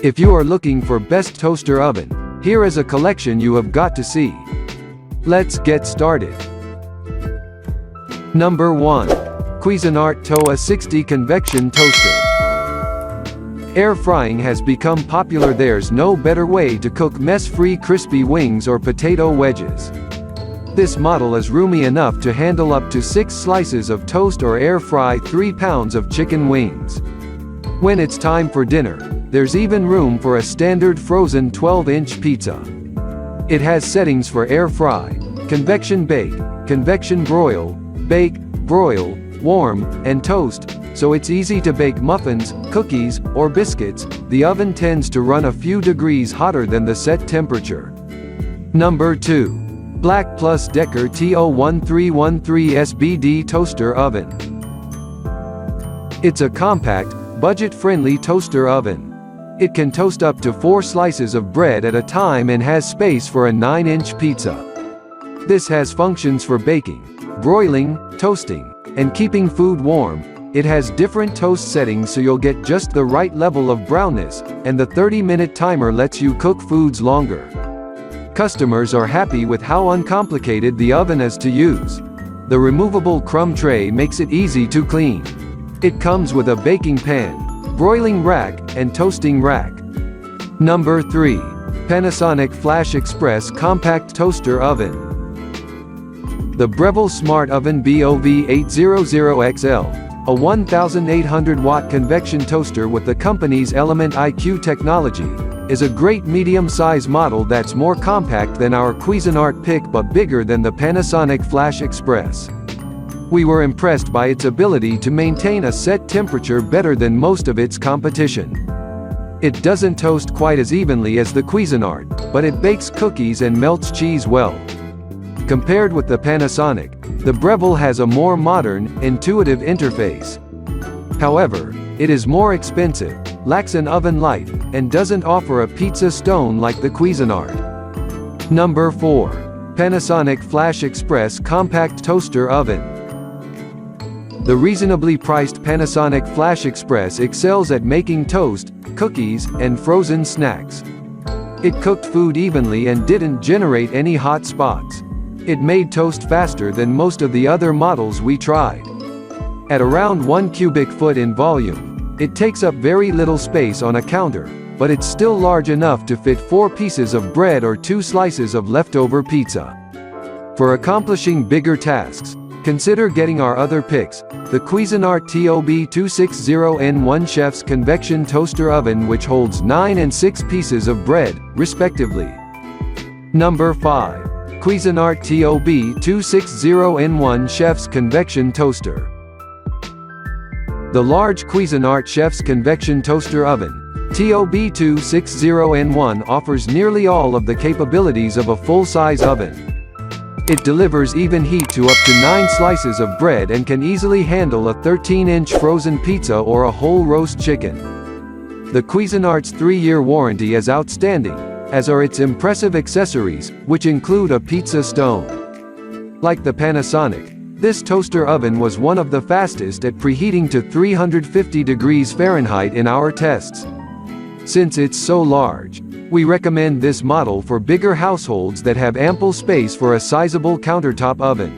If you are looking for best toaster oven, here is a collection you have got to see. Let's get started. Number 1. Cuisinart TOA 60 Convection Toaster. Air frying has become popular. There's no better way to cook mess-free crispy wings or potato wedges. This model is roomy enough to handle up to 6 slices of toast or air fry 3 pounds of chicken wings. When it's time for dinner, there's even room for a standard frozen 12-inch pizza. It has settings for air fry, convection bake, convection broil, bake, broil, warm, and toast, so it's easy to bake muffins, cookies, or biscuits. The oven tends to run a few degrees hotter than the set temperature. Number 2. Black+Decker TO1313 SBD Toaster Oven. It's a compact, budget-friendly toaster oven. It can toast up to 4 slices of bread at a time and has space for a 9-inch pizza. This has functions for baking, broiling, toasting, and keeping food warm. It has different toast settings so you'll get just the right level of brownness, and the 30-minute timer lets you cook foods longer. Customers are happy with how uncomplicated the oven is to use. The removable crumb tray makes it easy to clean. It comes with a baking pan, broiling rack, and toasting rack. Number 3. Panasonic FlashXpress Compact Toaster Oven. The Breville Smart Oven BOV800XL, a 1,800-watt convection toaster with the company's Element IQ technology, is a great medium-size model that's more compact than our Cuisinart pick but bigger than the Panasonic FlashXpress. We were impressed by its ability to maintain a set temperature better than most of its competition. It doesn't toast quite as evenly as the Cuisinart, but it bakes cookies and melts cheese well. Compared with the Panasonic, the Breville has a more modern, intuitive interface. However, it is more expensive, lacks an oven light, and doesn't offer a pizza stone like the Cuisinart. Number 4. Panasonic FlashXpress Compact Toaster Oven. The reasonably priced Panasonic FlashXpress excels at making toast, cookies, and frozen snacks. It cooked food evenly and didn't generate any hot spots. It made toast faster than most of the other models we tried. At around 1 cubic foot in volume, it takes up very little space on a counter, but it's still large enough to fit 4 pieces of bread or 2 slices of leftover pizza. For accomplishing bigger tasks, consider getting our other picks, the Cuisinart TOB260N1 Chef's Convection Toaster Oven, which holds 9 and 6 pieces of bread, respectively. Number 5. Cuisinart TOB260N1 Chef's Convection Toaster. The large Cuisinart Chef's Convection Toaster Oven, TOB260N1, offers nearly all of the capabilities of a full-size oven. It delivers even heat to up to 9 slices of bread and can easily handle a 13-inch frozen pizza or a whole roast chicken. The Cuisinart's 3-year warranty is outstanding, as are its impressive accessories, which include a pizza stone. Like the Panasonic, this toaster oven was one of the fastest at preheating to 350 degrees Fahrenheit in our tests. Since it's so large, we recommend this model for bigger households that have ample space for a sizable countertop oven.